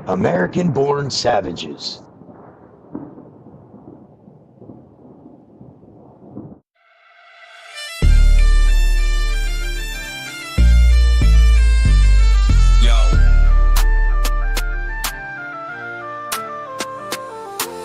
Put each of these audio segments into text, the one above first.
American-born savages.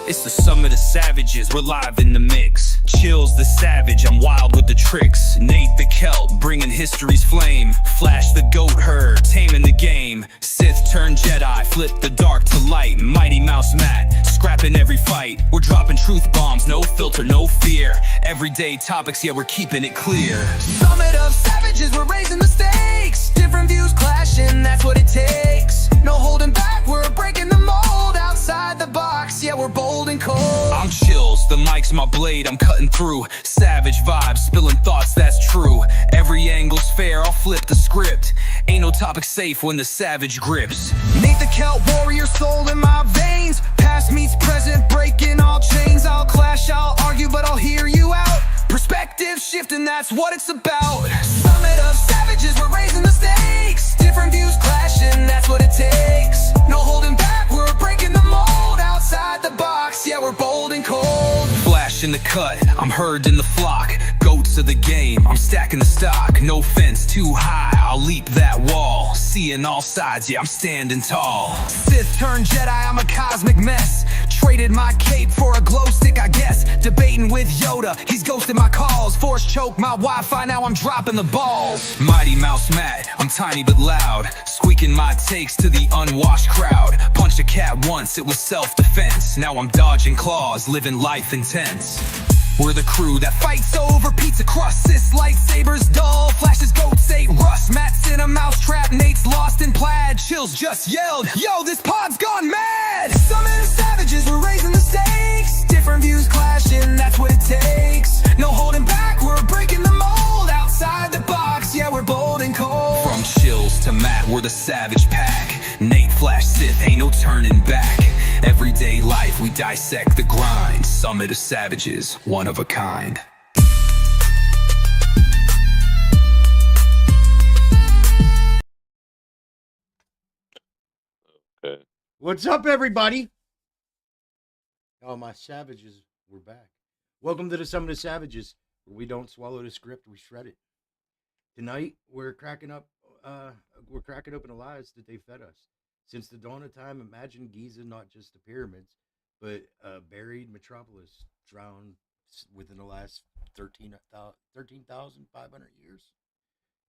It's the sum of the savages, we're live in the mix. Chills the savage, I'm wild with the tricks. Nate the Celt, bringing history's flame. Flash the goat herd, taming the game. Sith turned Jedi, flip the dark to light. Mighty Mouse Matt, scrapping every fight. We're dropping truth bombs, no filter, no fear. Everyday topics, yeah, we're keeping it clear. Summit of savages, we're raising the stakes. Different views clashing, that's what it takes. No holding back, we're breaking the mold. Outside the box, yeah, we're bold and cold. I'm Chills, the mic's my blade, I'm cutting through. Savage vibes, spilling thoughts, that's true. Every angle's fair, I'll flip the script. Ain't no topic safe when the savage grips. Nate the Celt, warrior soul in my veins. Past meets present, breaking all chains. I'll clash, I'll argue, but I'll hear you out. Perspective shifting, that's what it's about. Summit of savages, we're raising the stakes. Different views clashing, that's what it takes. No holding back, we're breaking the mold. Outside the box, yeah, we're bold and cold. Flash in the cut, I'm herd in the flock. Goats of the game, I'm stacking the stock. No fence too high, I'll leap that wall. Seeing all sides, yeah, I'm standing tall. Sith turned Jedi, I'm a cosmic mess. Traded my cape for a glow stick, I guess. Debating with Yoda, he's ghosting my calls. Force choke my Wi-Fi, now I'm dropping the balls. Mighty Mouse Matt, I'm tiny but loud. Squeaking my takes to the unwashed crowd. Punched a cat once, it was self-defense. Now I'm dodging claws, living life intense. We're the crew that fights over pizza crust. Sis lightsabers dull, Flash's goats ate rust. Matt's in a mousetrap, Nate's lost in plaid. Chills just yelled, yo, this pod's gone mad. Summon the savages, we're raising the stakes. Different views clashing, that's what it takes. No holding back, we're breaking the mold. Outside the box, yeah, we're bold and cold. From Chills to Matt, we're the savage pack. Nate, Flash, Sith, ain't no turning back. Everyday life, we dissect the grind. Summit of savages, one of a kind. Okay. What's up, everybody? Oh, my savages, we're back. Welcome to the Summit of Savages, where we don't swallow the script, we shred it. Tonight, we're cracking open the lies that they fed us. Since the dawn of time, imagine Giza not just the pyramids, but a buried metropolis drowned within the last 13,500 years.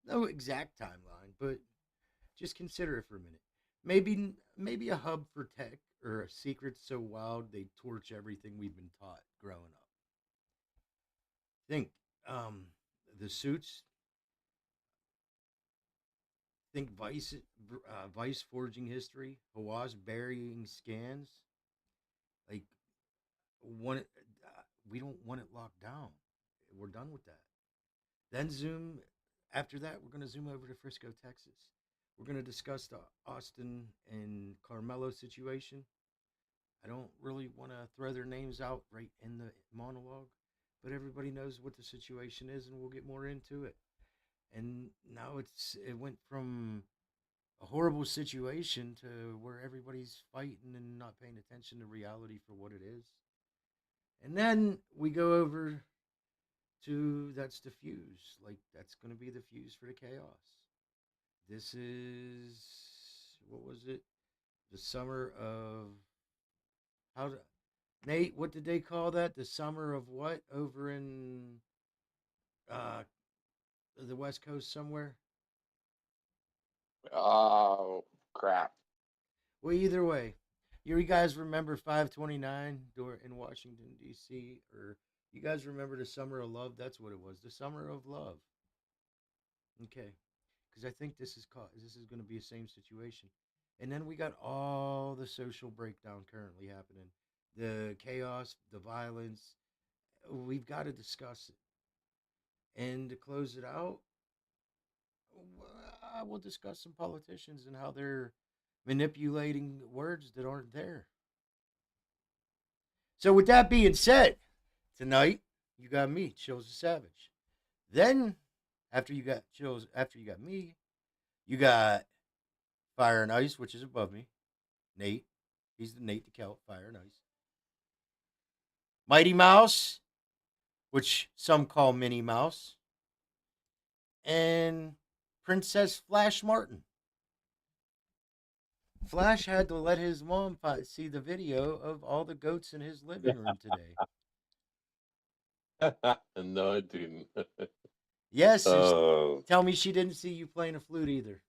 No exact timeline, but just consider it for a minute. Maybe a hub for tech or a secret so wild they torch everything we've been taught growing up. Think, the suits. Think Vice forging history, Hawass burying scans. Like we don't want it locked down. We're done with that. Then zoom. After that, we're going to zoom over to Frisco, Texas. We're going to discuss the Austin and Carmelo situation. I don't really want to throw their names out right in the monologue, but everybody knows what the situation is, and we'll get more into it. And now it went from a horrible situation to where everybody's fighting and not paying attention to reality for what it is. And then we go over to that's the fuse. Like, that's going to be the fuse for the chaos. This is, what was it? The summer of, Nate, what did they call that? The summer of what? Over in the West Coast somewhere? Oh, crap. Well, either way, you guys remember 529 in Washington, D.C., or you guys remember the Summer of Love? That's what it was, the Summer of Love. Okay, because I think this is going to be the same situation. And then we got all the social breakdown currently happening, the chaos, the violence. We've got to discuss it. And to close it out, we'll discuss some politicians and how they're manipulating words that aren't there. So with that being said, tonight you got me, cHiLzTheSavage. Then after you got me, you got Fire and Ice, which is above me. Nate. He's the Nate the Celt, Fire and Ice. Mighty Mouse, which some call Minnie Mouse, and Princess Flash Martin. Flash had to let his mom see the video of all the goats in his living room today. No, I didn't. Yes, Oh, tell me she didn't see you playing a flute either.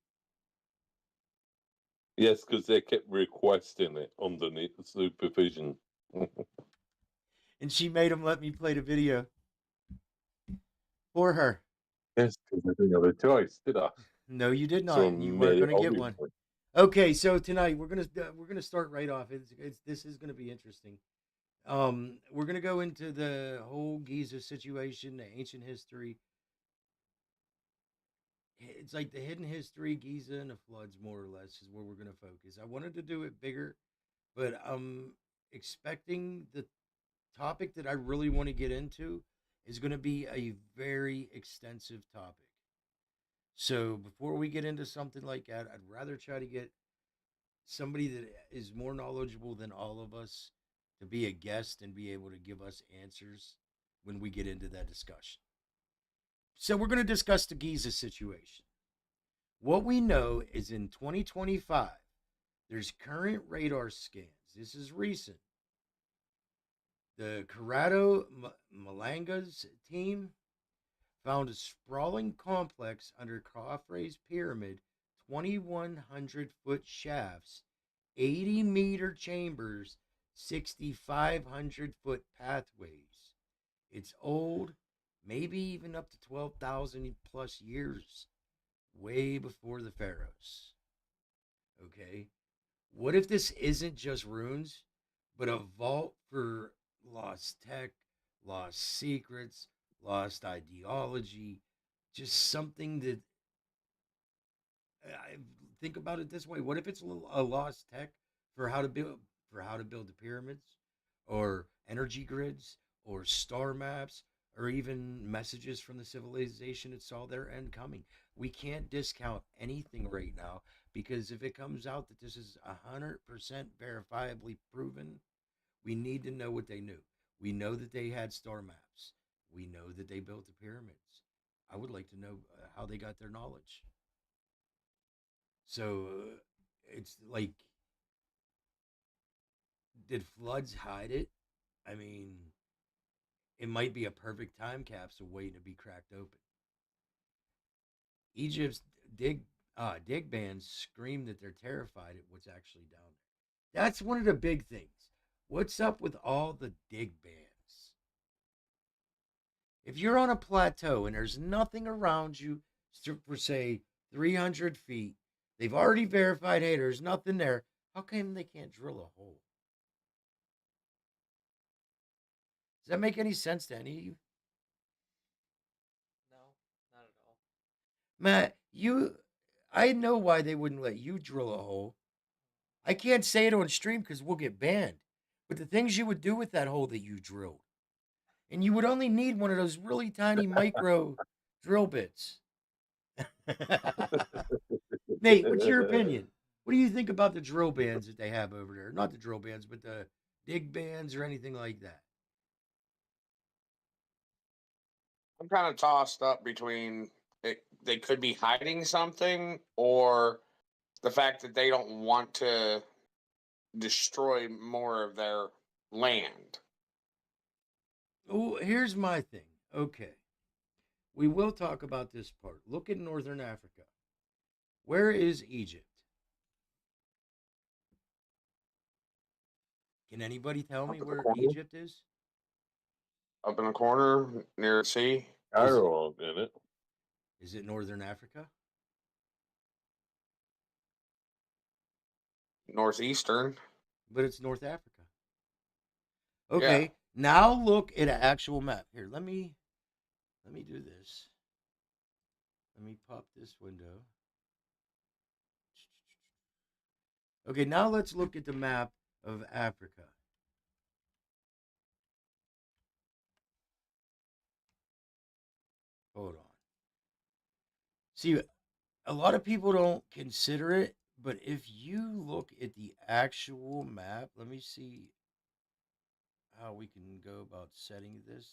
yes, because they kept requesting it underneath the supervision. And she made him let me play the video for her. Yes, because I didn't have a choice, did I? No, you did So I not. You weren't made it going to get one. obvious. Okay, so tonight we're gonna start right off. This is gonna be interesting. We're gonna go into the whole Giza situation, the ancient history. It's like the hidden history, Giza and the floods, more or less, is where we're gonna focus. I wanted to do it bigger, but I'm expecting the topic that I really want to get into is going to be a very extensive topic. So before we get into something like that, I'd rather try to get somebody that is more knowledgeable than all of us to be a guest and be able to give us answers when we get into that discussion. So we're going to discuss the Giza situation. What we know is in 2025, there's current radar scans. This is recent. The Corrado Malanga's team found a sprawling complex under Khafre's pyramid, 2,100-foot shafts, 80-meter chambers, 6,500-foot pathways. It's old, maybe even up to 12,000 plus years, way before the pharaohs. Okay? What if this isn't just ruins, but a vault for lost tech, lost secrets, lost ideology, just something that I think about it this way. What if it's a lost tech for how to build the pyramids or energy grids or star maps or even messages from the civilization that saw their end coming? We can't discount anything right now because if it comes out that this is 100% verifiably proven, we need to know what they knew. We know that they had star maps. We know that they built the pyramids. I would like to know how they got their knowledge. So it's like, did floods hide it? I mean, it might be a perfect time capsule waiting to be cracked open. Egypt's dig bands scream that they're terrified at what's actually down there. That's one of the big things. What's up with all the dig bands? If you're on a plateau and there's nothing around you for, say, 300 feet, they've already verified, hey, there's nothing there. How come they can't drill a hole? Does that make any sense to any of you? No, not at all. Matt, I know why they wouldn't let you drill a hole. I can't say it on stream because we'll get banned. But the things you would do with that hole that you drilled, and you would only need one of those really tiny micro drill bits. Nate, what's your opinion? What do you think about the drill bands that they have over there? Not the drill bands, but the dig bands or anything like that. I'm kind of tossed up between they could be hiding something or the fact that they don't want to destroy more of their land. Oh, here's my thing. Okay. We will talk about this part. Look at Northern Africa. Where is Egypt? Can anybody tell Up me in the where corner, Egypt is? up in the corner near the sea, Cairo, in it. Is it Northern Africa? northeastern. But it's North Africa. Yeah, Okay, now look at an actual map. Here, let me do this. Let me pop this window. Okay, now let's look at the map of Africa. Hold on. See, a lot of people don't consider it, But if you look at the actual map, let me see how we can go about setting this.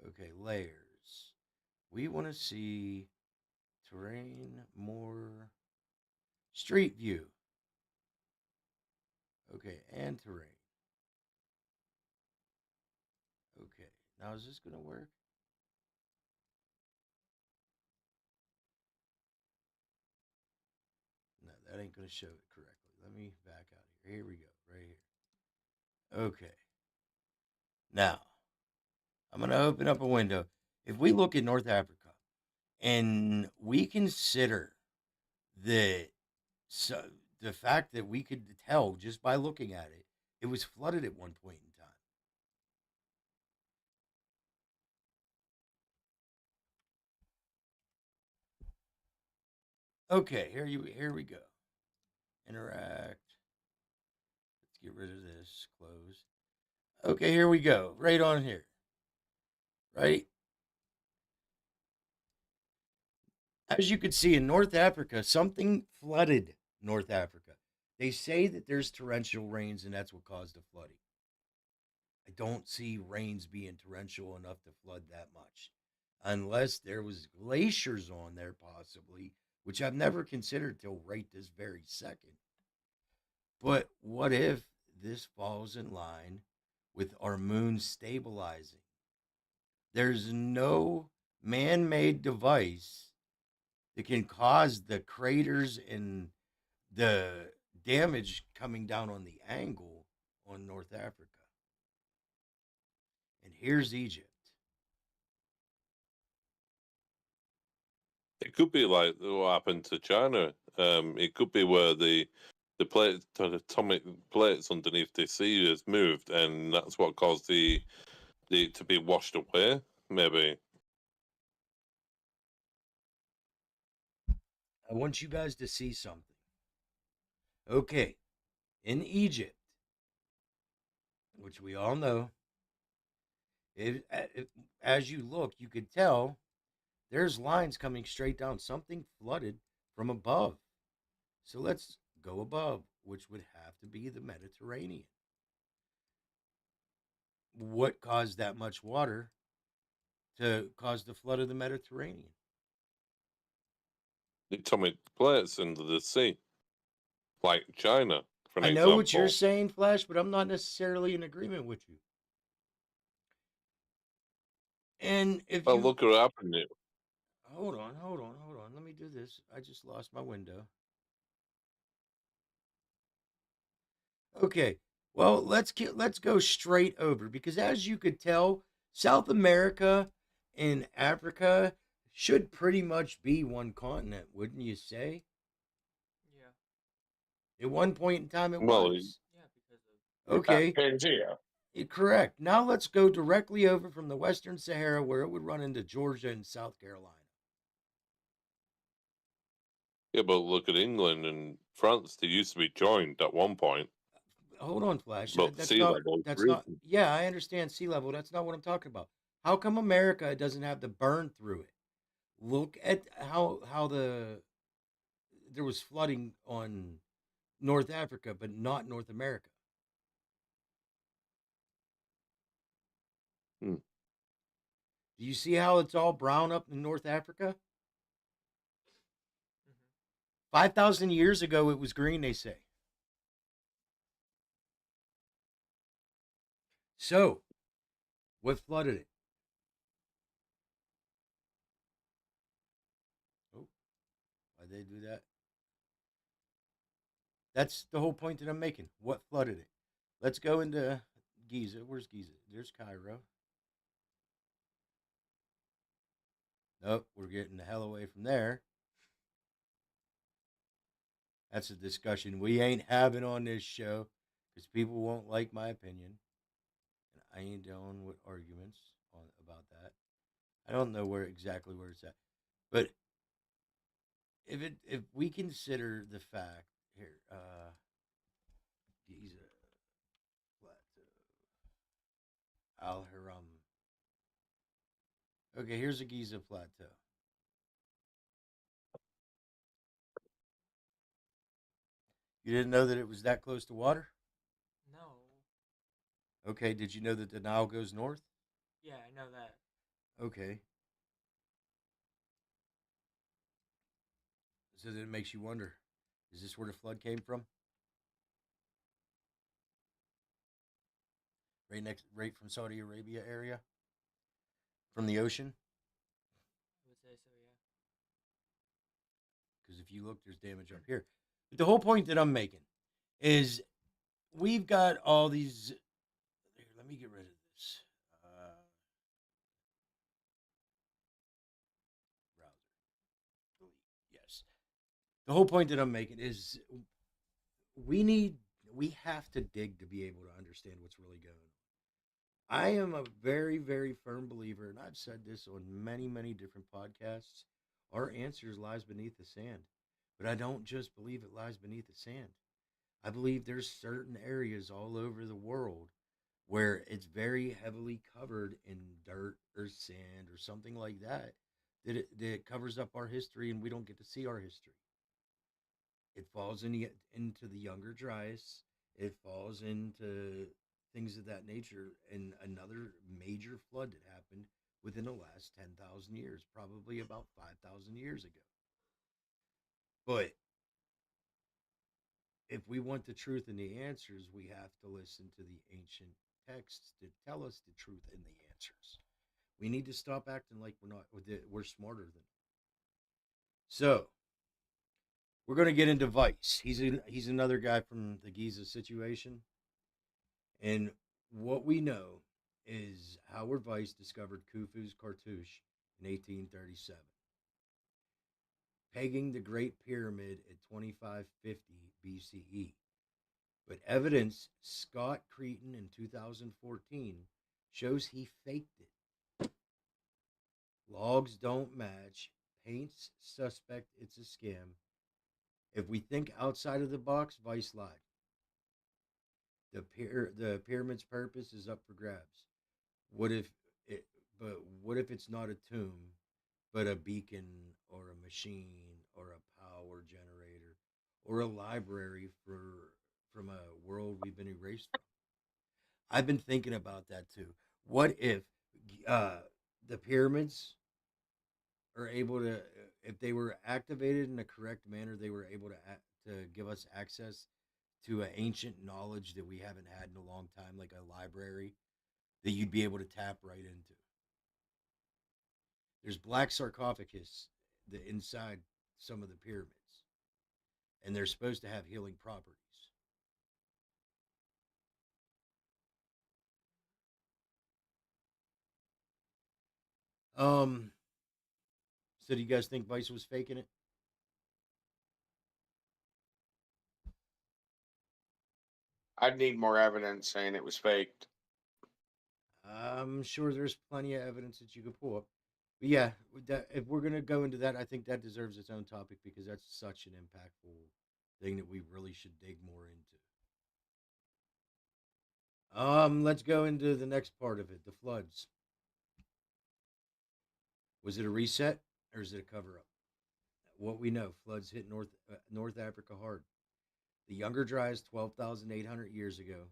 Okay, layers. We want to see terrain, more street view. Okay, and terrain. Okay, now is this going to work? No, that ain't going to show it correctly. Let me back out here. Here we go, right here. Okay. Now, I'm going to open up a window. If we look at North Africa and we consider the so the fact that we could tell just by looking at it, it was flooded at one point in time. Okay, here we go. Interact. Let's get rid of this. Close. Okay, here we go. Right on here. Right? As you can see in North Africa, something flooded North Africa. They say that there's torrential rains and that's what caused the flooding. I don't see rains being torrential enough to flood that much. Unless there was glaciers on there possibly, which I've never considered till right this very second. But what if this falls in line with our moon stabilizing? There's no man made device that can cause the craters and the damage coming down on the angle on North Africa. And here's Egypt. It could be like what happened to China. It could be where the plate, atomic plates underneath the sea has moved, and that's what caused the to be washed away. Maybe. I want you guys to see something. Okay, in Egypt, which we all know, as you look, you could tell there's lines coming straight down. Something flooded from above. So let's go above, which would have to be the Mediterranean. What caused that much water to cause the flood of the Mediterranean? The atomic plates under the sea, like China, for an I know what you're example. saying, Flash, but I'm not necessarily in agreement with you. And if Well, you look what happened. hold on, hold on, hold on, let me do this. I just lost my window. Okay, well let's go straight over because as you could tell, South America and Africa should pretty much be one continent, wouldn't you say? Yeah. At one point in time, it Well, was. Yeah, because of Okay, Pangea. correct. Now let's go directly over from the Western Sahara where it would run into Georgia and South Carolina. yeah, but look at England and France. They used to be joined at one point, Hold on, Flash. but That's sea not. level That's not. risen. Yeah, I understand sea level. That's not what I'm talking about. How come America doesn't have the burn through it? Look at how there was flooding on North Africa, but not North America. Hmm. Do you see how it's all brown up in North Africa? Mhm. 5,000 years ago, it was green. They say. So, what flooded it? Oh, why'd they do that? That's the whole point that I'm making. What flooded it? Let's go into Giza. Where's Giza? There's Cairo. Nope, we're getting the hell away from there. That's a discussion we ain't having on this show because people won't like my opinion. And I ain't down with arguments about that. I don't know exactly where it's at. But if we consider the fact here, Giza Plateau, Al Haram. Okay, here's a Giza Plateau. You didn't know that it was that close to water? No. Okay, did you know that the Nile goes north? Yeah, I know that. Okay. So then it makes you wonder, is this where the flood came from? Right from Saudi Arabia area? From the ocean? I would say so, yeah. Because if you look, there's damage up here. But the whole point that I'm making is we've got all these. Here, let me get rid of this. Browser. Delete. Yes. The whole point that I'm making is we need, we have to dig to be able to understand what's really going on. I am a very, very firm believer, and I've said this on many, many different podcasts. Our answers lies beneath the sand. But I don't just believe it lies beneath the sand. I believe there's certain areas all over the world where it's very heavily covered in dirt or sand or something like that that covers up our history and we don't get to see our history. It falls into the Younger Dryas. It falls into things of that nature. And another major flood that happened within the last 10,000 years, probably about 5,000 years ago. But if we want the truth and the answers, we have to listen to the ancient texts to tell us the truth and the answers. We need to stop acting like we're smarter than them. So we're going to get into Vice. He's another guy from the Giza situation, and what we know is Howard Weiss discovered Khufu's cartouche in 1837, pegging the Great Pyramid at 2550 BCE. But evidence Scott Cretan in 2014 shows he faked it. Logs don't match. Paints suspect it's a scam. If we think outside of the box, Vice lied. The pyramid's purpose is up for grabs. What if it? But what if it's not a tomb, but a beacon or a machine or a power generator or a library from a world we've been erased from? I've been thinking about that too. What if uh, the pyramids are able to, if they were activated in the correct manner, they were able to give us access to an ancient knowledge that we haven't had in a long time, like a library that you'd be able to tap right into. There's black sarcophagus inside some of the pyramids, and they're supposed to have healing properties. Um, so do you guys think Vice was faking it? I'd need more evidence saying it was faked. I'm sure there's plenty of evidence that you could pull up. But yeah, if we're gonna go into that, I think that deserves its own topic because that's such an impactful thing that we really should dig more into. Let's go into the next part of it, the floods. Was it a reset or is it a cover up? What we know, floods hit North Africa hard. The Younger Dryas 12,800 years ago.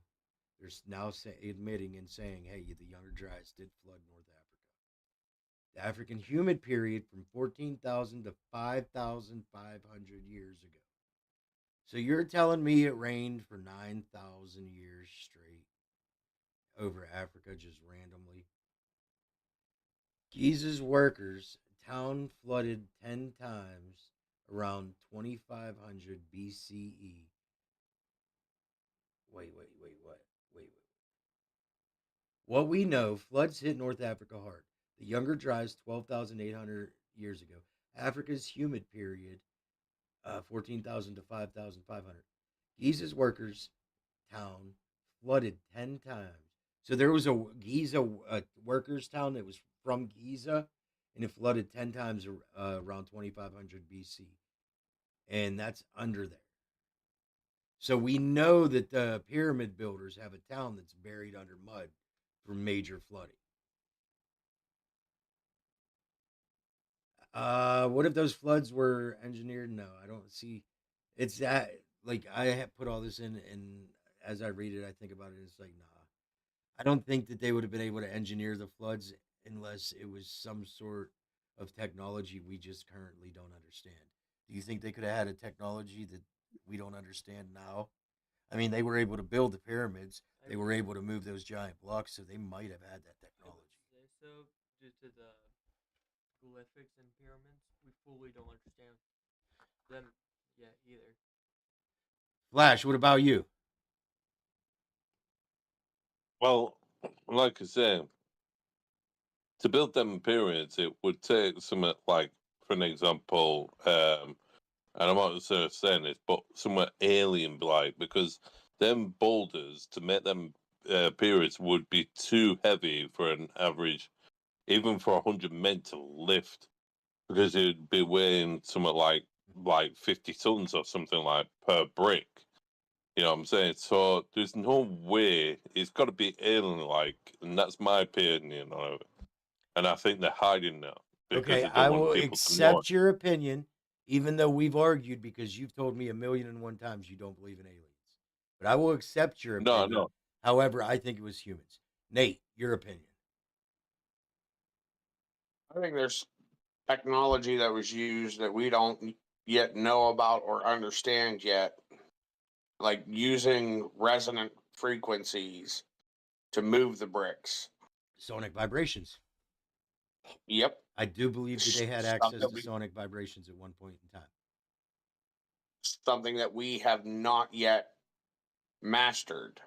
They're now admitting and saying, hey, the Younger Dryas did flood North Africa. The African humid period from 14,000 to 5,500 years ago. So you're telling me it rained for 9,000 years straight over Africa just randomly? Giza's workers, town flooded 10 times around 2500 BCE. Wait. What we know, floods hit North Africa hard. The Younger Dryas 12,800 years ago. Africa's humid period, 14,000 to 5,500. Giza's workers' town flooded 10 times. So there was a Giza workers' town that was from Giza, and it flooded 10 times around 2500 BC. And that's under there. So we know that the pyramid builders have a town that's buried under mud from major flooding. What if those floods were engineered? No, I don't see. It's that like I have put all this in, and as I read it, I think about it. It's like, nah, I don't think that they would have been able to engineer the floods unless it was some sort of technology we just currently don't understand. Do you think they could have had a technology that we don't understand now? I mean, they were able to build the pyramids. I They would, were able to move those giant blocks, so they might have had that I would technology. say so due to the glyphics and pyramids. We fully don't understand them yet either. Flash, what about you? Well, like I say, to build them pyramids, it would take something like, for an example, and I'm not sort of saying this, but somewhere alien-like, because them boulders to make them pyramids would be too heavy for an average, even for 100 men to lift, because it'd be weighing something like 50 tons or something like per brick. You know what I'm saying? So there's no way it's got to be alien-like, and that's my opinion on it. And I think they're hiding now because Okay, they I don't want will people to know. accept your opinion, even though we've argued because you've told me 1,000,001 times you don't believe in aliens. But I will accept your No, opinion. no. However, I think it was humans. Nate, your opinion. I think there's technology that was used that we don't yet know about or understand yet, like using resonant frequencies to move the bricks. Sonic vibrations. Yep. I do believe that they had Stuff access that to sonic vibrations at one point in time. something that we have not yet mastered.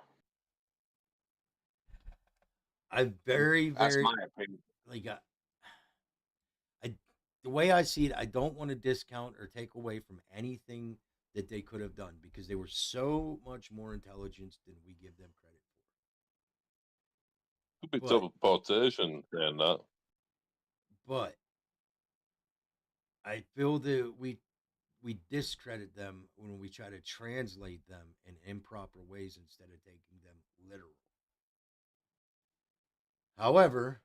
I very, That's very my opinion. like I the way I see it, I don't want to discount or take away from anything that they could have done because they were so much more intelligent than we give them credit Could be for. But teleportation and that. but I feel that we discredit them when we try to translate them in improper ways instead of taking them literal. However,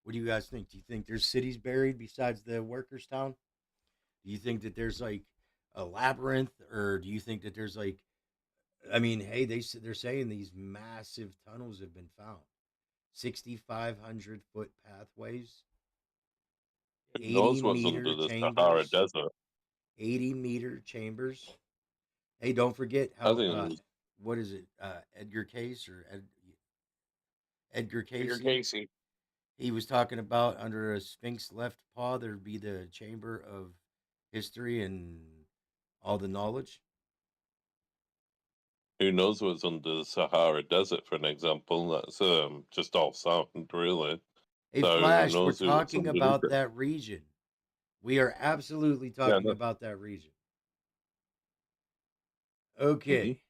what do you guys think? Do you think there's cities buried besides the workers' town? Do you think that there's like a labyrinth, or do you think that there's like, I mean, hey, they're saying these massive tunnels have been found, 6,500 foot pathways, Who 80 knows what's meter under the Sahara chambers, Desert? 80-meter chambers. Hey, don't forget I how think there's what is it? Edgar Case or Edgar Edgar Casey? Casey. He was talking about under a Sphinx left paw there'd be the chamber of history and all the knowledge. who knows what's under the Sahara Desert, for an example. That's just all sound, really. Hey, So who Flash, we're knows what's talking underneath about it? that region. We are absolutely Yeah, talking no. about that region. Hmm. Okay.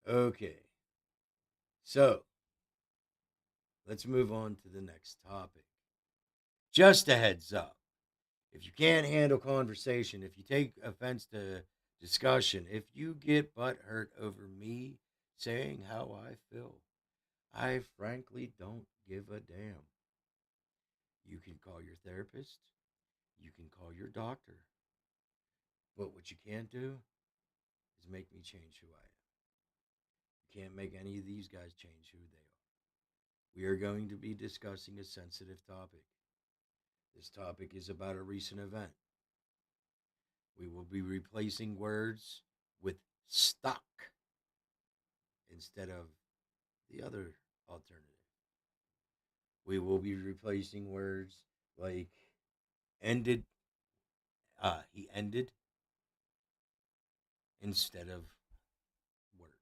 Okay. So let's move on to the next topic. Just a heads up. If you can't handle conversation, if you take offense to discussion, if you get butt hurt over me saying how I feel, I frankly don't give a damn. You can call your therapist, you can call your doctor, but what you can't do is make me change who I am. You can't make any of these guys change who they are. We are going to be discussing a sensitive topic. This topic is about a recent event. We will be replacing words with stock instead of the other alternative. We will be replacing words like ended, he ended, instead of words.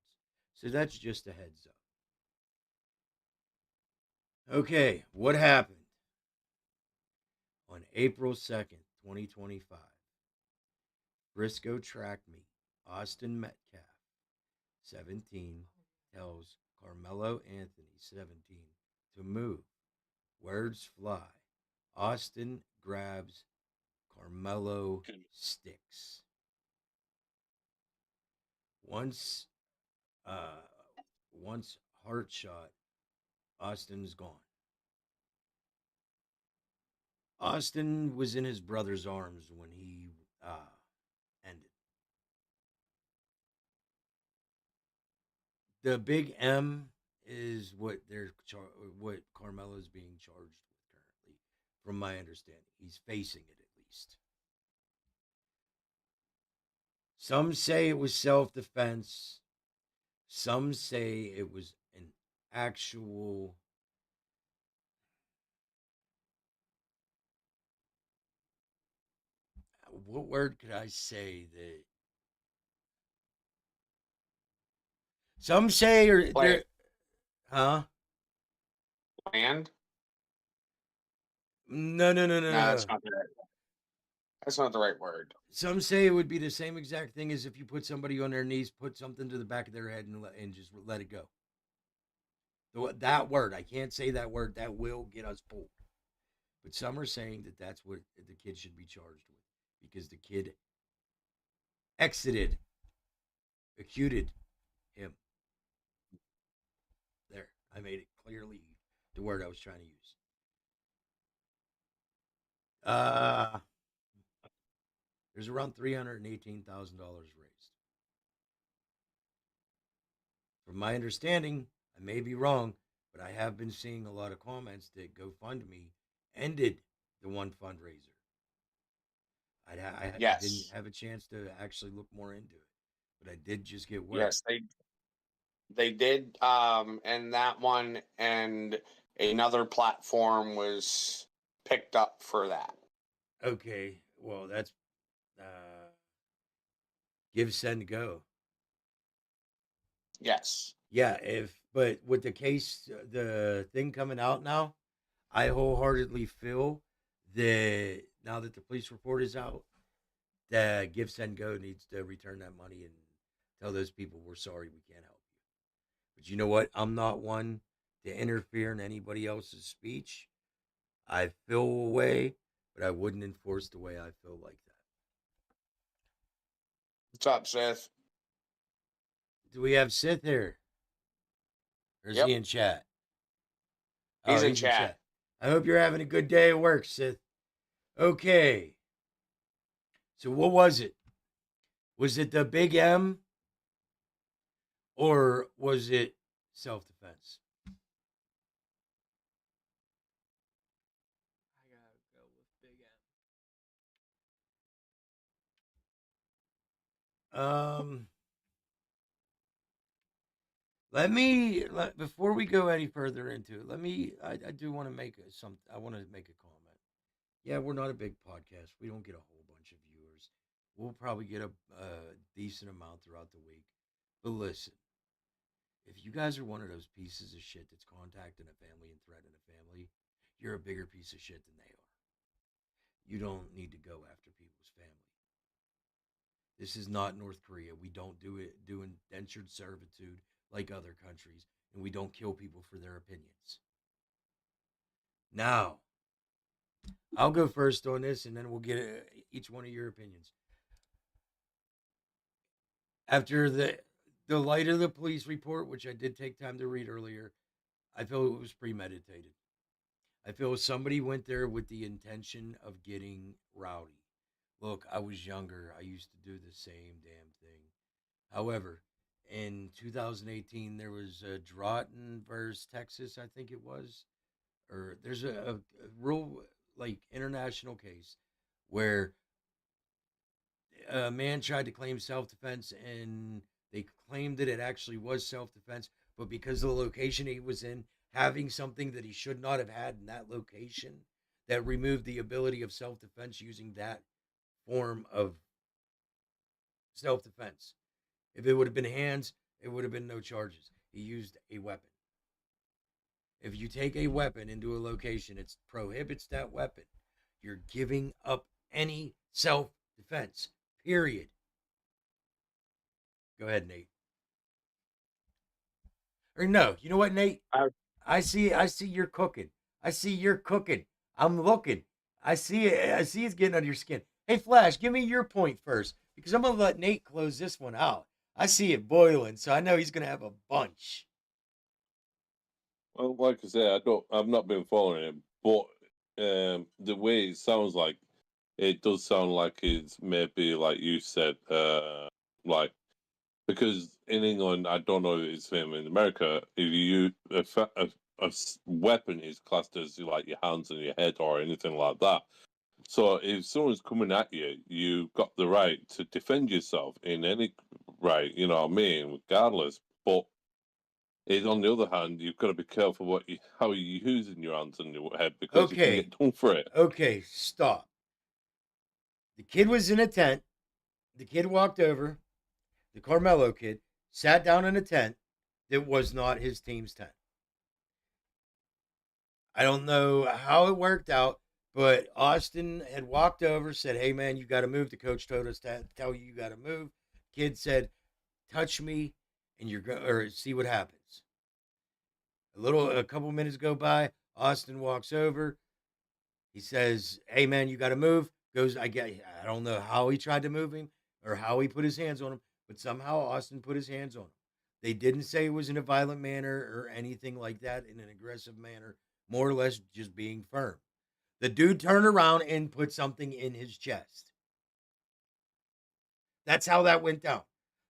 So that's just a heads up. Okay, what happened? On April 2nd, 2025, Briscoe track meet, Austin Metcalf, 17, tells Carmelo Anthony, 17, to move. Words fly. Austin grabs Carmelo sticks. Once uh once heart shot, Austin's gone. Austin was in his brother's arms when he ended. the big M is what what Carmelo's being charged with currently, from my understanding. He's facing it at least. Some say it was self-defense. Some say it was an actual. What word could I say that? Some say or Play there, huh? land. No, no, no, no, No, no. that's not the right word. Some say it would be the same exact thing as if you put somebody on their knees, put something to the back of their head, and just let it go. That word, I can't say that word. That will get us pulled. But some are saying that that's what the kid should be charged with because the kid executed him. There, I made it clearly the word I was trying to use. There's around $318,000 raised. From my understanding, I may be wrong, but I have been seeing a lot of comments that GoFundMe ended the one fundraiser. I Yes. didn't have a chance to actually look more into it, but I did just get word. Yes, they did, and that one and another platform was picked up for that. Okay, well that's give, send, go. Yes. Yeah, but with the case, the thing coming out now, I wholeheartedly feel that now that the police report is out, that Give, Send, Go needs to return that money and tell those people we're sorry, we can't help you. But you know what? I'm not one to interfere in anybody else's speech. I feel a way, but I wouldn't enforce the way I feel like that. What's up, Seth? Do we have Sith here? Or is Yep. he in chat? He's in chat. I hope you're having a good day at work, Sith. Okay. So what was it? Was it the big M? Or was it self-defense? I gotta go with Big M. Before we go any further into it, I do want to make I want to make a comment. Yeah, we're not a big podcast. We don't get a whole bunch of viewers. We'll probably get a decent amount throughout the week. But listen, if you guys are one of those pieces of shit that's contacting a family and threatening a family, you're a bigger piece of shit than they are. You don't need to go after people's family. This is not North Korea. We don't do indentured servitude like other countries, and we don't kill people for their opinions. Now, I'll go first on this, and then we'll get each one of your opinions. After the light of the police report, which I did take time to read earlier, I feel it was premeditated. I feel somebody went there with the intention of getting rowdy. Look, I was younger. I used to do the same damn thing. However, in 2018, there was a Drayton versus Texas, I think it was. Or there's a real, like, international case where a man tried to claim self-defense, and they claimed that it actually was self-defense, but because of the location he was in, having something that he should not have had in that location, that removed the ability of self-defense using that form of self-defense. If it would have been hands, it would have been no charges. He used a weapon. If you take a weapon into a location, it prohibits that weapon. You're giving up any self-defense. Period. Go ahead, Nate. Or no, you know what, Nate? I see you're cooking. I see you're cooking. I'm looking. I see it. I see it's getting under your skin. Hey, Flash, give me your point first, because I'm gonna let Nate close this one out. I see it boiling, so I know he's gonna have a bunch. Well, like I say, I've not been following it, but the way it sounds like, it does sound like it's maybe like you said, like Because in England, I don't know if it's the same in America. If you a weapon is classed as like your hands and your head or anything like that. So if someone's coming at you, you've got the right to defend yourself in any right. You know what I mean, regardless. But on the other hand, you've got to be careful how you're using your hands and your head because you can Okay. get done for it. Okay, stop. The kid was in a tent. The kid walked over. The Carmelo kid sat down in a tent that was not his team's tent. I don't know how it worked out, but Austin had walked over, said, "Hey man, you got to move." The coach told us to tell you got to move. Kid said, "Touch me, and you're going or see what happens." A couple minutes go by. Austin walks over. He says, "Hey man, you got to move." I don't know how he tried to move him or how he put his hands on him, but somehow Austin put his hands on him. They didn't say it was in a violent manner or anything like that, in an aggressive manner, more or less just being firm. The dude turned around and put something in his chest. That's how that went down.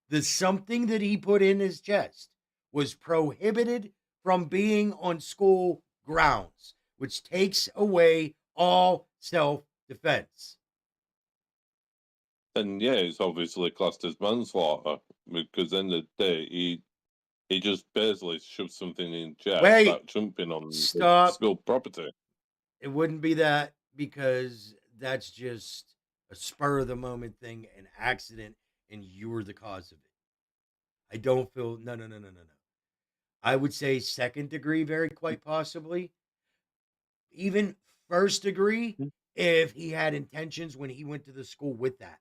The something that he put in his chest was prohibited from being on school grounds, which takes away all self-defense. And yeah, it's obviously classed as manslaughter because in the day he just basically shoved something in chest without jumping on school property. It wouldn't be that because that's just a spur of the moment thing, an accident, and you were the cause of it. I don't feel no. I would say second degree, very quite possibly. Even first degree, if he had intentions when he went to the school with that.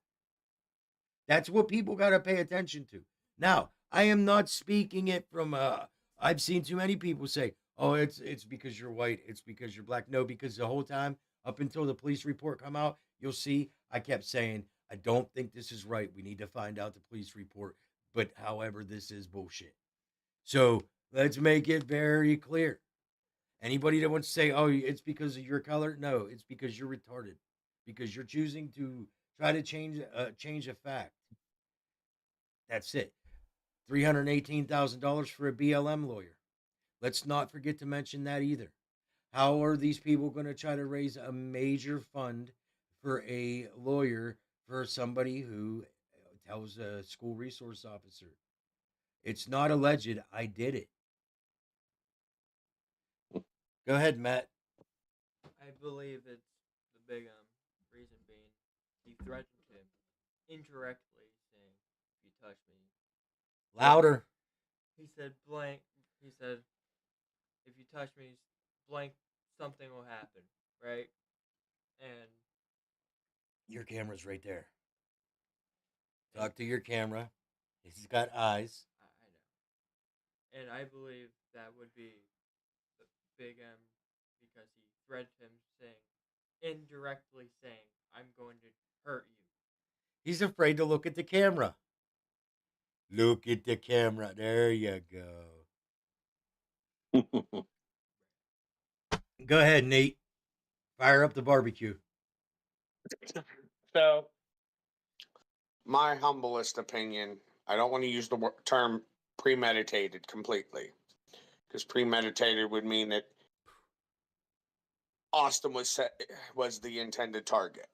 That's what people got to pay attention to. Now, I am not speaking it from I've seen too many people say, "Oh, it's because you're white, it's because you're black." No, because the whole time up until the police report come out, you'll see I kept saying, "I don't think this is right. We need to find out the police report." But however, this is bullshit. So, let's make it very clear. Anybody that wants to say, "Oh, it's because of your color," no, it's because you're retarded. Because you're choosing to try to change a fact. That's it. $318,000 for a BLM lawyer. Let's not forget to mention that either. How are these people going to try to raise a major fund for a lawyer for somebody who tells a school resource officer, "It's not alleged, I did it"? Go ahead, Matt. I believe it's the big reason being he threatened him indirectly, saying, "If you touch me," Louder. He said blank. He said, "If you touch me, blank, something will happen," right? And your camera's right there. Talk to your camera. He's got eyes. I know. And I believe that would be the big M because he threatened him, saying, indirectly saying, "I'm going to hurt you." He's afraid to look at the camera. Look at the camera. There you go. Go ahead, Nate. Fire up the barbecue. So, my humblest opinion, I don't want to use the term premeditated completely, because premeditated would mean that Austin was the intended target.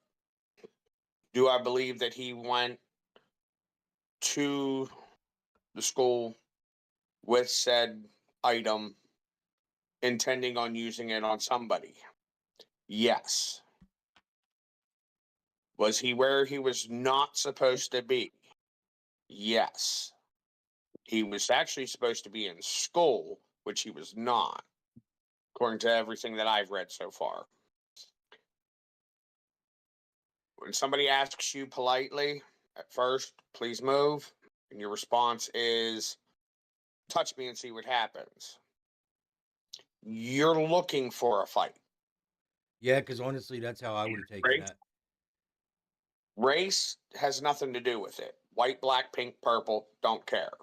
Do I believe that he went to the school with said item intending on using it on somebody? Yes. Was he where he was not supposed to be? Yes. He was actually supposed to be in school, which he was not, according to everything that I've read so far. When somebody asks you politely at first, "Please move," and your response is, "Touch me and see what happens," you're looking for a fight. Yeah, because honestly, that's how I would have taken that. Race has nothing to do with it. White, black, pink, purple, don't care.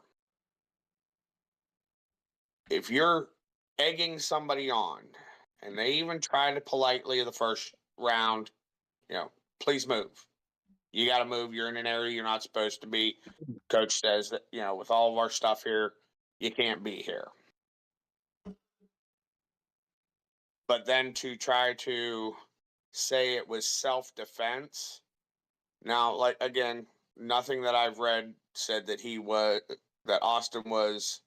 If you're egging somebody on and they even try to politely the first round, please move. You got to move. You're in an area you're not supposed to be. Coach says that, with all of our stuff here, you can't be here. But then to try to say it was self-defense. Now, like, again, nothing that I've read said that Austin was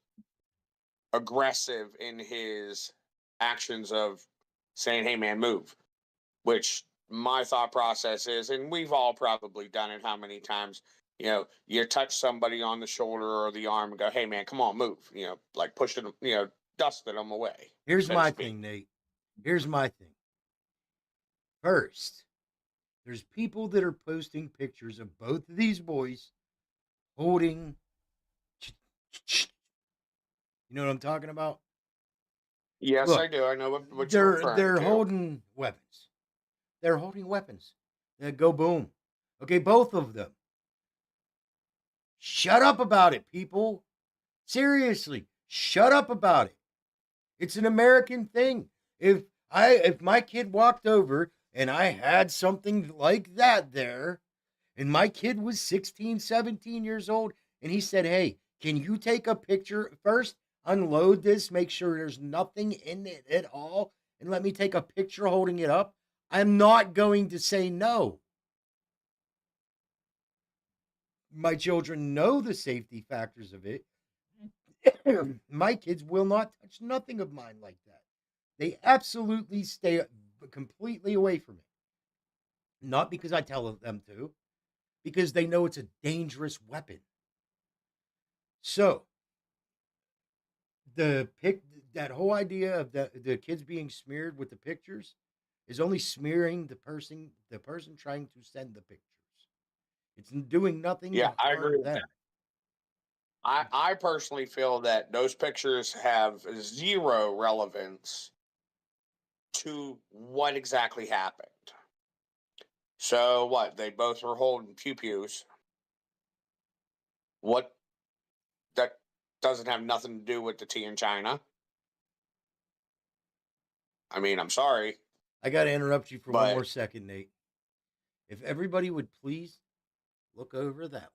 aggressive in his actions of saying, "Hey man, move," which my thought process is, and we've all probably done it how many times, you touch somebody on the shoulder or the arm and go, "Hey man, come on, move," like pushing them, dusting them away. Here's so to my speak. thing, Nate. Here's my thing. First, there's people that are posting pictures of both of these boys holding. You know what I'm talking about? Yes, Look, I do. I know what you're referring they're to. holding weapons. They're holding weapons. They go boom. Okay, both of them. Shut up about it, people. Seriously, shut up about it. It's an American thing. If my kid walked over and I had something like that there, and my kid was 16, 17 years old, and he said, "Hey, can you take a picture first? Unload this, make sure there's nothing in it at all, and let me take a picture holding it up." I'm not going to say no. My children know the safety factors of it. My kids will not touch nothing of mine like that. They absolutely stay completely away from it. Not because I tell them to, because they know it's a dangerous weapon. So, that whole idea of the kids being smeared with the pictures is only smearing the person trying to send the pictures. It's doing nothing Yeah, to I harm agree with them. that. I personally feel that those pictures have zero relevance to what exactly happened. So what? They both were holding pew pews. What? That doesn't have nothing to do with the tea in China. I mean, I'm sorry, I got to interrupt you for one but more second, Nate. If everybody would please look over that way,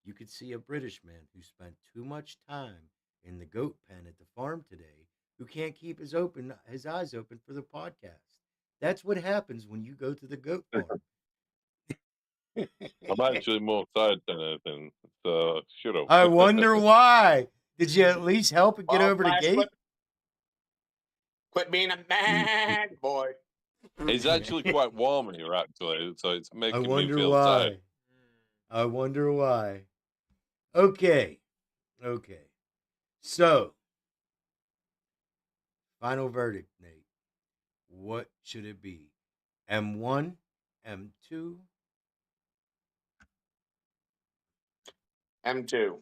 you could see a British man who spent too much time in the goat pen at the farm today who can't keep his eyes open for the podcast. That's what happens when you go to the goat farm. I'm actually more tired than anything, so shut up. I wonder why. Did you at least help it get well, over the Flash, gate? quit being a bad boy. It's actually quite warm here, actually, so it's I making me wonder feel tired. why. I wonder why. Okay. Okay. So, final verdict, Nate. What should it be? M1, M2? M2.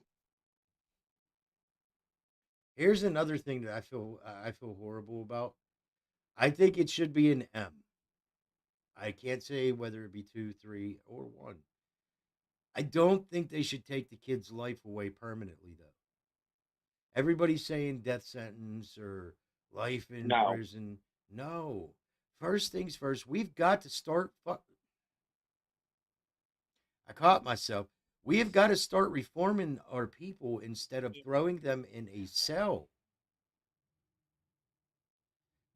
Here's another thing that I feel horrible about. I think it should be an M. I can't say whether it be 2, 3, or 1. I don't think they should take the kid's life away permanently, though. Everybody's saying death sentence or life in No. prison. No. First things first, we've got to start. I caught myself. We have got to start reforming our people instead of throwing them in a cell.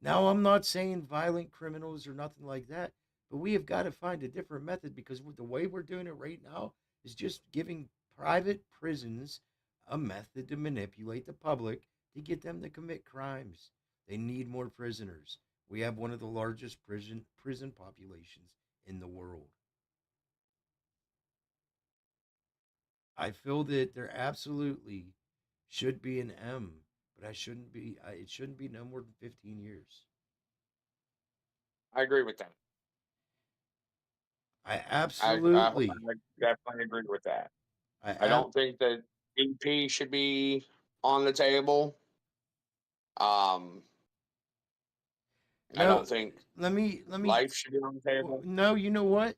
Now, I'm not saying violent criminals or nothing like that, but we have got to find a different method because the way we're doing it right now is just giving private prisons a method to manipulate the public to get them to commit crimes. They need more prisoners. We have one of the largest prison populations in the world. I feel that there absolutely should be an M, but it shouldn't be no more than 15 years. I agree with that. I I absolutely, definitely agree with that. I I ab- don't think that EP should be on the table. Um, I no, don't think let me, life should be on the table. no, you know what?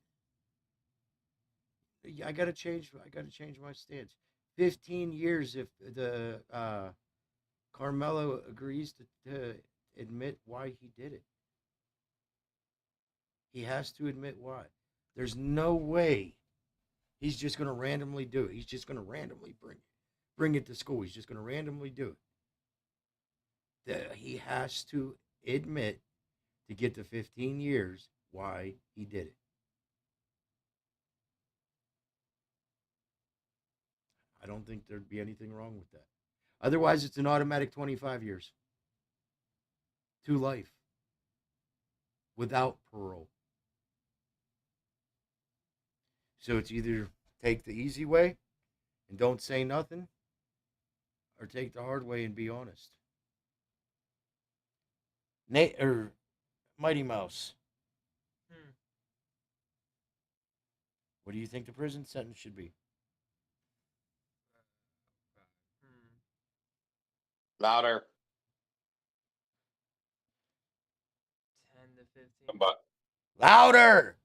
I gotta change my stance. 15 years if the Carmelo agrees to admit why he did it. He has to admit why. There's no way he's just going to randomly do it. He's just going to randomly bring it to school. He's just going to randomly do it. He has to admit to get to 15 years why he did it. I don't think there'd be anything wrong with that. Otherwise, it's an automatic 25 years to life without parole. So it's either take the easy way and don't say nothing, or take the hard way and be honest. Nate or Mighty Mouse, Hmm. what do you think the prison sentence should be? Hmm. Louder. 10 to 15. Come back. Louder!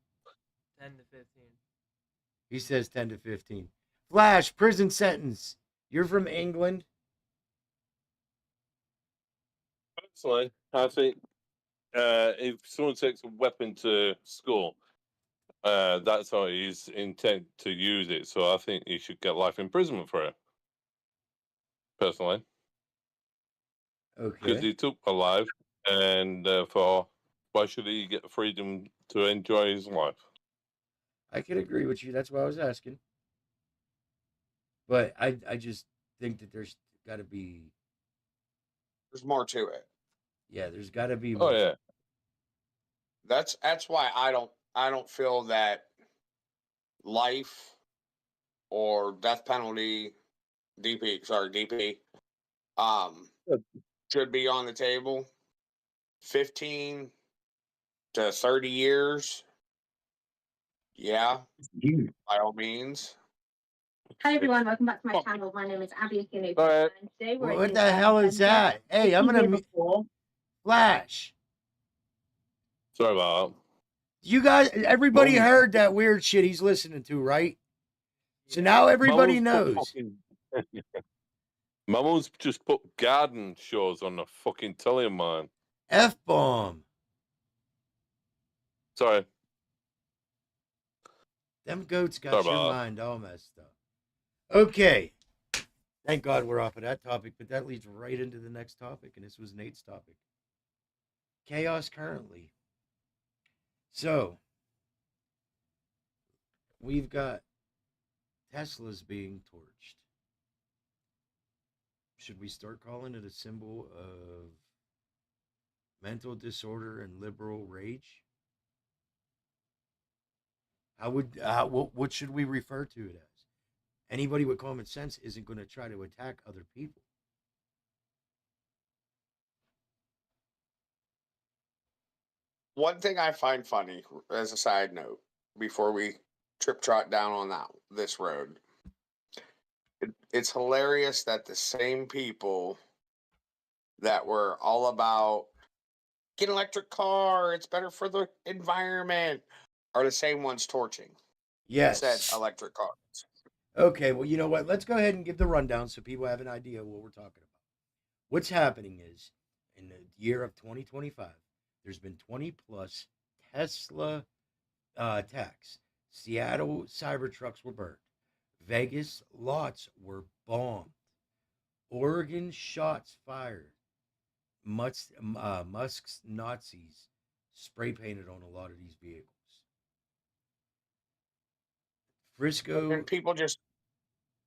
10 to 15. He says 10 to 15. Flash, prison sentence. You're from England. Personally, I think if someone takes a weapon to school, that's how he's intent to use it. So I think he should get life imprisonment for it. Personally, because Okay. he took a life, and therefore, why should he get freedom to enjoy his life? I could agree with you. That's why I was asking. But I just think that there's got to be, There's more to it. yeah, there's got to be Oh more. yeah, That's why I don't feel that life or death penalty DP um should be on the table. 15 to 30 years. Yeah, by all means. Hi everyone, welcome back to my channel. My name is Abby Akino. All right. And today we're What in the hell is that? Hey, I'm going to Flash. sorry about that. You guys, everybody Mom- heard that weird shit he's listening to, right? So Yeah. now everybody My mum's put knows. fucking- My mum's just put garden shows on the fucking telly of mine. F-bomb. Sorry. Them goats got Sorry your about that. mind all messed up. Okay. Thank God we're off of that topic, but that leads right into the next topic, and this was Nate's topic. Chaos currently. So, we've got Teslas being torched. Should we start calling it a symbol of mental disorder and liberal rage? What should we refer to it as? Anybody with common sense isn't going to try to attack other people. One thing I find funny, as a side note, before we trip trot down on this road, it's hilarious that the same people that were all about get an electric car, it's better for the environment, are the same ones torching said Yes. electric cars. Okay, well, you know what? Let's go ahead and give the rundown so people have an idea of what we're talking about. What's happening is, in the year of 2025, there's been 20 plus Tesla attacks. Seattle Cybertrucks were burned. Vegas lots were bombed. Oregon shots fired. Musk's Nazis spray painted on a lot of these vehicles. Frisco. And people just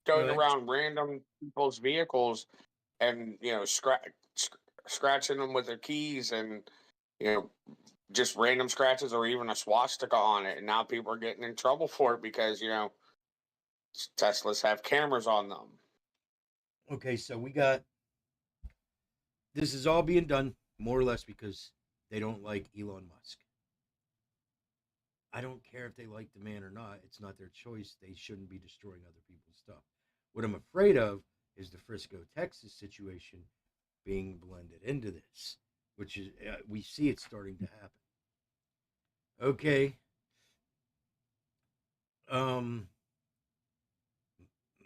going around random people's vehicles and, scratching them with their keys and, just random scratches or even a swastika on it. And now people are getting in trouble for it because, Teslas have cameras on them. Okay, so we got this is all being done more or less because they don't like Elon Musk. I don't care if they like the man or not. It's not their choice. They shouldn't be destroying other people's stuff. What I'm afraid of is the Frisco, Texas situation being blended into this, which is we see it starting to happen. Okay.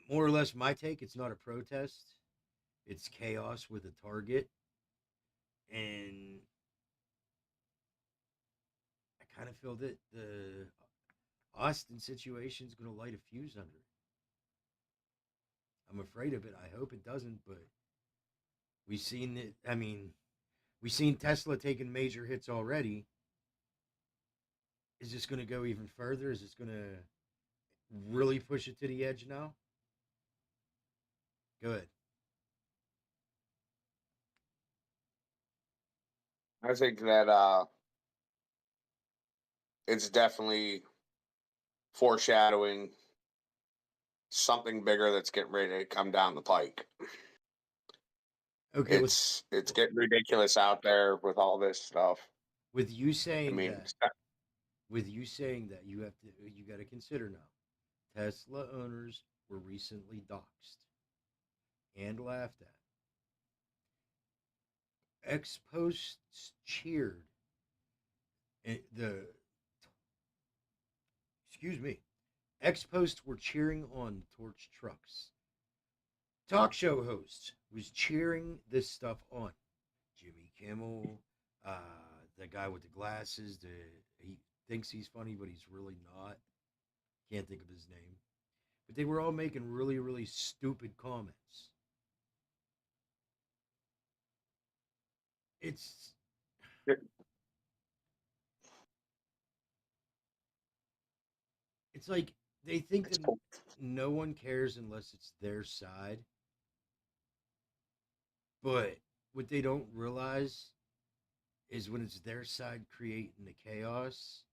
More or less my take, it's not a protest. It's chaos with a target. And I kind of feel that the Austin situation is going to light a fuse under it. I'm afraid of it. I hope it doesn't, but we've seen it. I mean, we've seen Tesla taking major hits already. Is this going to go even further? Is this going to really push it to the edge now? Go ahead. I think that it's definitely foreshadowing something bigger that's getting ready to come down the pike. Okay, It's getting ridiculous out there with all this stuff. with you I saying mean, that, you have to, you got to consider now. Tesla owners were recently doxxed and laughed at. Ex-posts cheered the excuse me. Ex-posts were cheering on torch trucks. Talk show hosts was cheering this stuff on. Jimmy Kimmel, the guy with the glasses, he thinks he's funny, but he's really not. Can't think of his name. But they were all making really, really stupid comments. It's it's like they think it's that cool. no one cares unless it's their side. But what they don't realize is when it's their side creating the chaos,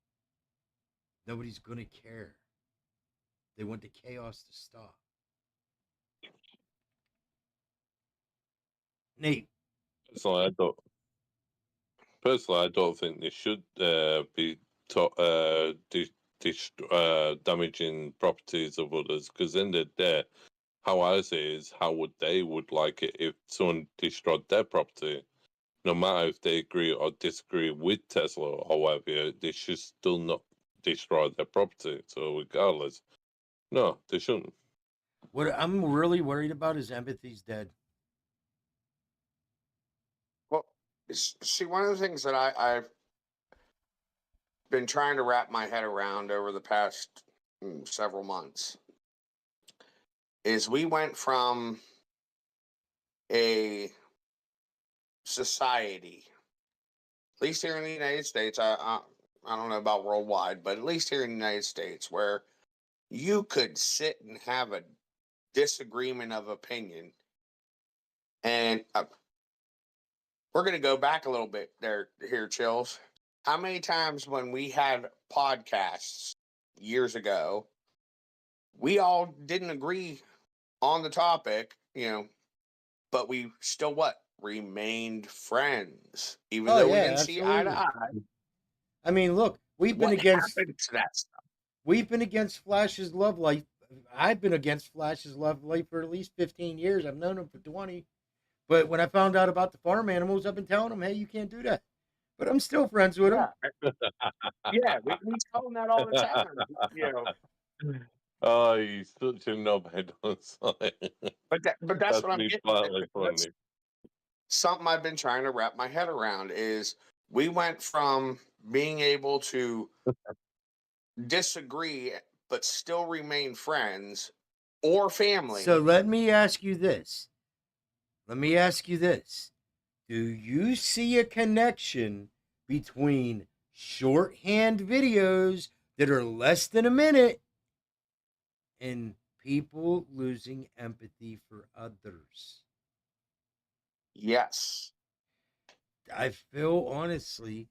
nobody's gonna care. They want the chaos to stop. Nate, Personally, I don't think they should be damaging properties of others, because in the day, how I say is how would like it if someone destroyed their property. No matter if they agree or disagree with Tesla or whatever, they should still not destroy their property. So regardless, no, they shouldn't. what I'm really worried about is empathy's dead. Well, see, one of the things that I've been trying to wrap my head around over the past several months is we went from a society, at least here in the United States, I don't know about worldwide, but at least here in the United States, where you could sit and have a disagreement of opinion. And we're going to go back a little bit here, Chills. How many times when we had podcasts years ago, we all didn't agree on the topic, but we still remained friends, even though we didn't see eye to eye. I mean, look, we've been What against happened to that stuff? we've been against Flash's love life. I've been against Flash's love life for at least 15 years. I've known him for 20. But when I found out about the farm animals, I've been telling him, hey, you can't do that. But I'm still friends with him. Yeah, we tell him that all the time. Oh, he's such a knobhead on site. But that's what I'm me getting slightly at. That's funny. something I've been trying to wrap my head around is we went from being able to disagree but still remain friends or family. So let me ask you this. Do you see a connection between shorthand videos that are less than a minute and people losing empathy for others? Yes. I feel honestly,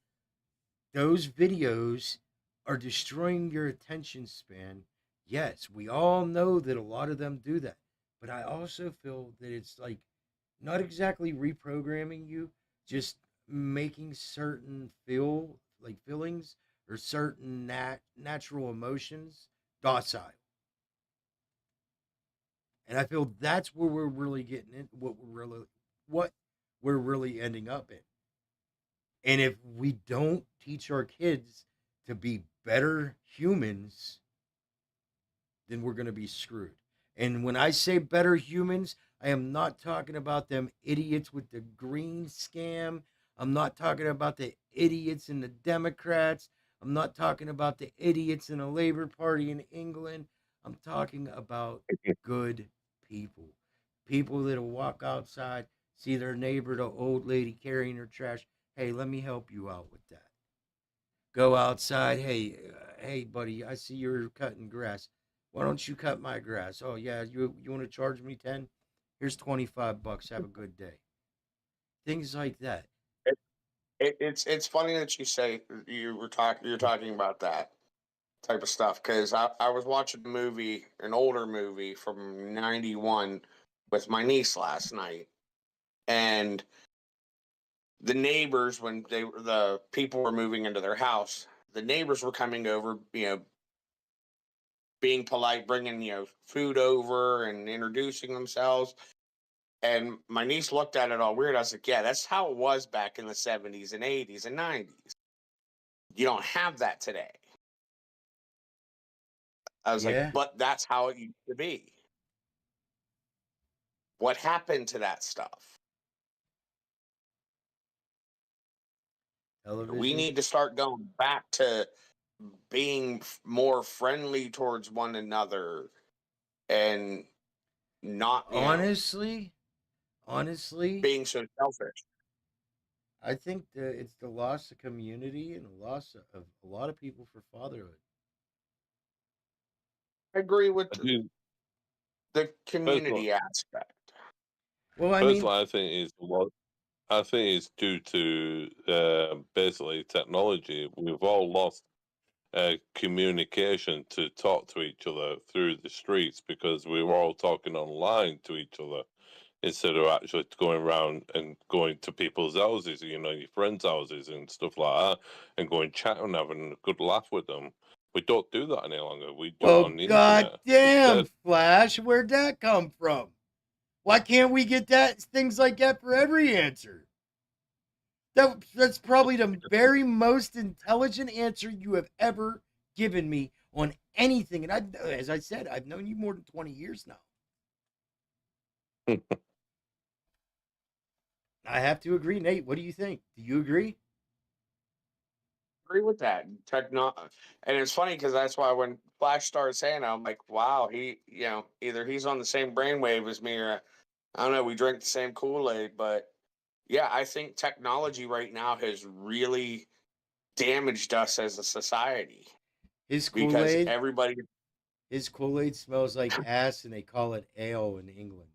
those videos are destroying your attention span. Yes, we all know that a lot of them do that. But I also feel that it's like not exactly reprogramming you, just making certain feelings or certain natural emotions docile. And I feel that's where we're really getting in, what we're really ending up in. And if we don't teach our kids to be better humans, then we're going to be screwed. And when I say better humans, I am not talking about them idiots with the green scam. I'm not talking about the idiots and the Democrats. I'm not talking about the idiots in the Labor Party in England. I'm talking about good people. People that'll walk outside, see their neighbor, the old lady carrying her trash. Hey, let me help you out with that. Go outside. Hey, hey, buddy, I see you're cutting grass. Why don't you cut my grass? Oh yeah, you want to charge me 10? Here's $25. Have a good day. Things like that. It's funny that you say you're talking about that type of stuff because I was watching a movie, an older movie from '91, with my niece last night, and the neighbors when the people were moving into their house, the neighbors were coming over, being polite, bringing food over and introducing themselves. And my niece looked at it all weird. I was like, yeah, that's how it was back in the '70s and '80s and '90s. You don't have that today. I was like, Yeah, but that's how it used to be. What happened to that stuff? We television. need to start going back to being more friendly towards one another and not, Honestly, honestly, being so selfish. I think that it's the loss of community and the loss of a lot of people for fatherhood. I agree with I do. the Personally, community aspect. Well, I mean, personally, I think it's a lot. I think it's due to basically technology. We've all lost communication to talk to each other through the streets because we were all talking online to each other instead of actually going around and going to people's houses, your friends' houses and stuff like that, and going chat and having a good laugh with them. We don't do that any longer. We do it well, on the internet goddamn, instead. Flash, where'd that come from? Why can't we get that things like that for every answer? That's probably the very most intelligent answer you have ever given me on anything. And as I said, I've known you more than 20 years now. I have to agree, Nate. What do you think? Do you agree? Agree with that. And it's funny because that's why when Flash started saying it, I'm like, wow, either he's on the same brainwave as me or I don't know, we drink the same Kool-Aid. But yeah, I think technology right now has really damaged us as a society His Kool because Aid, everybody. his Kool Aid smells like ass, and they call it ale in England.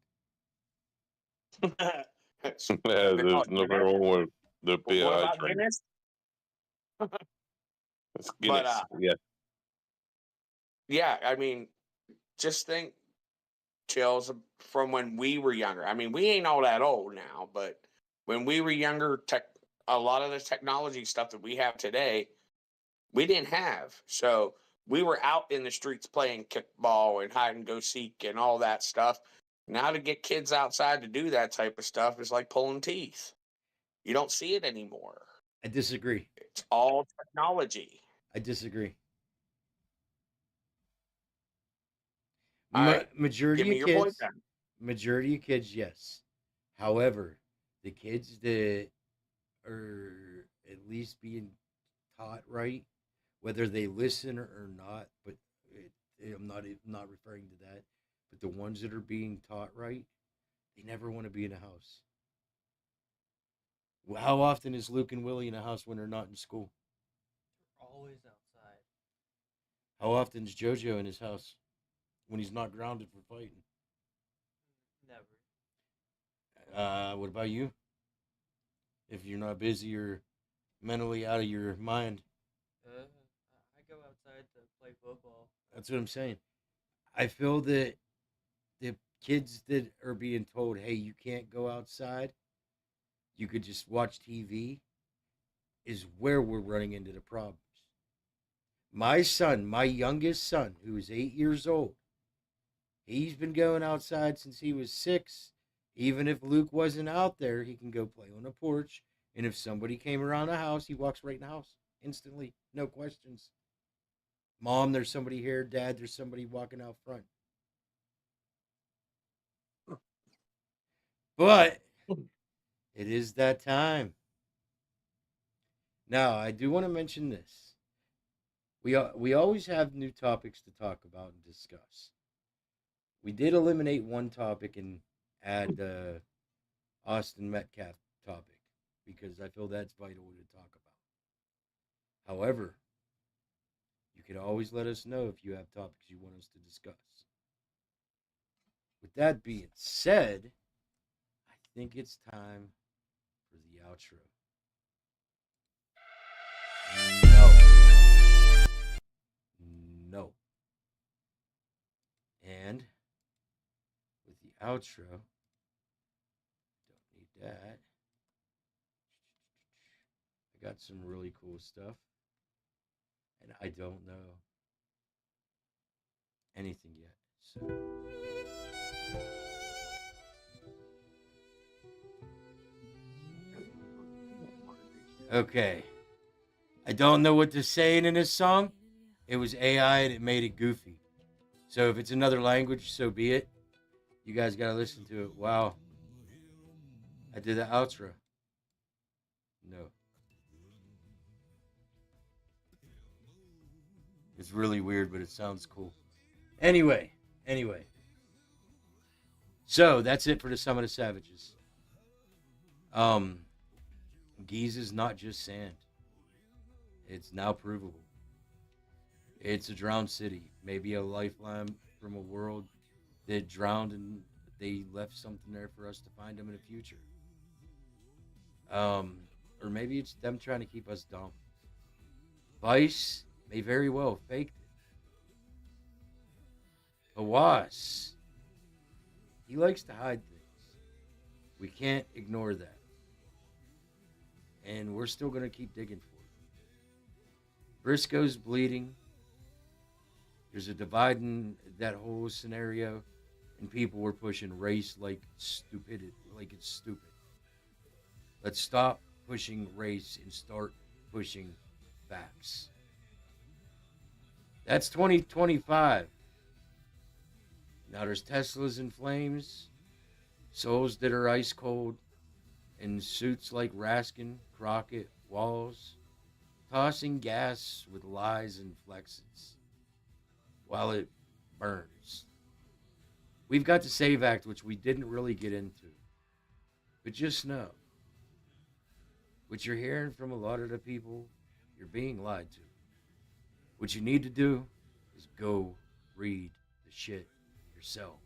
Yeah, They call there's it nothing Guinness. wrong with the beer What I about drink. Guinness? It's But Guinness. Yeah. yeah, I mean, just think, Chills, from when we were younger. I mean, we ain't all that old now, but when we were younger, a lot of the technology stuff that we have today, we didn't have. So we were out in the streets playing kickball and hide and go seek and all that stuff. Now to get kids outside to do that type of stuff is like pulling teeth. You don't see it anymore. I disagree. It's all technology. I disagree. All right, give Majority me of your point kids, then. majority of kids, yes. However, the kids that are at least being taught right, whether they listen or not, but it, I'm not referring to that. But the ones that are being taught right, they never want to be in a house. How often is Luke and Willie in a house when they're not in school? Always outside. How often is JoJo in his house when he's not grounded for fighting? Never. What about you? If you're not busy or mentally out of your mind, I go outside to play football. that's what I'm saying. I feel that the kids that are being told, "Hey, you can't go outside. You could just watch TV," is where we're running into the problems. My son, my youngest son, who is 8 years old, he's been going outside since he was 6. Even if Luke wasn't out there, he can go play on the porch. And if somebody came around the house, he walks right in the house instantly, no questions. Mom, there's somebody here. Dad, there's somebody walking out front. But it is that time. Now, I do want to mention this. We always have new topics to talk about and discuss. We did eliminate one topic and add the Austin Metcalf topic because I feel that's vital to talk about. However, you can always let us know if you have topics you want us to discuss. With that being said, I think it's time for the outro. No. No. And with the outro, don't need that. I got some really cool stuff. And I don't know anything yet. So okay. I don't know what they're saying in this song. It was AI and it made it goofy. So if it's another language, so be it. You guys gotta listen to it. Wow. I did the outro. No. It's really weird, but it sounds cool. Anyway. So that's it for the Summit of Savages. Giza is not just sand. It's now provable. It's a drowned city. Maybe a lifeline from a world that drowned and they left something there for us to find them in the future. Or maybe it's them trying to keep us dumb. Vice may very well have faked it. Hawass, he likes to hide things. We can't ignore that. And we're still going to keep digging for it. Briscoe's bleeding. There's a divide in that whole scenario, and people were pushing race like stupidity, like it's stupid. Let's stop pushing race and start pushing facts. That's 2025. Now there's Teslas in flames, souls that are ice cold, in suits like Raskin, Crockett, Walls, tossing gas with lies and flexes while it burns. We've got the SAVE Act, which we didn't really get into. But just know, what you're hearing from a lot of the people, you're being lied to. What you need to do is go read the shit yourself.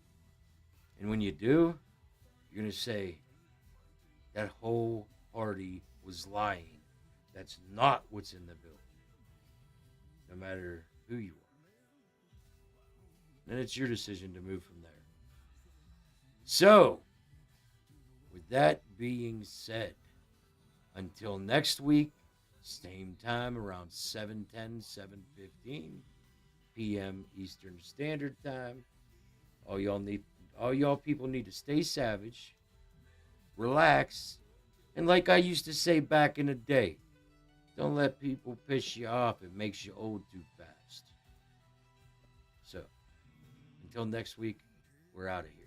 And when you do, you're going to say, that whole party was lying. That's not what's in the bill. No matter who you are. Then it's your decision to move from there. So, with that being said, until next week, same time around 7:10, 7:15 p.m. Eastern Standard Time. All y'all people need to stay savage, relax, and like I used to say back in the day, don't let people piss you off. It makes you old too fast. So, until next week, we're out of here.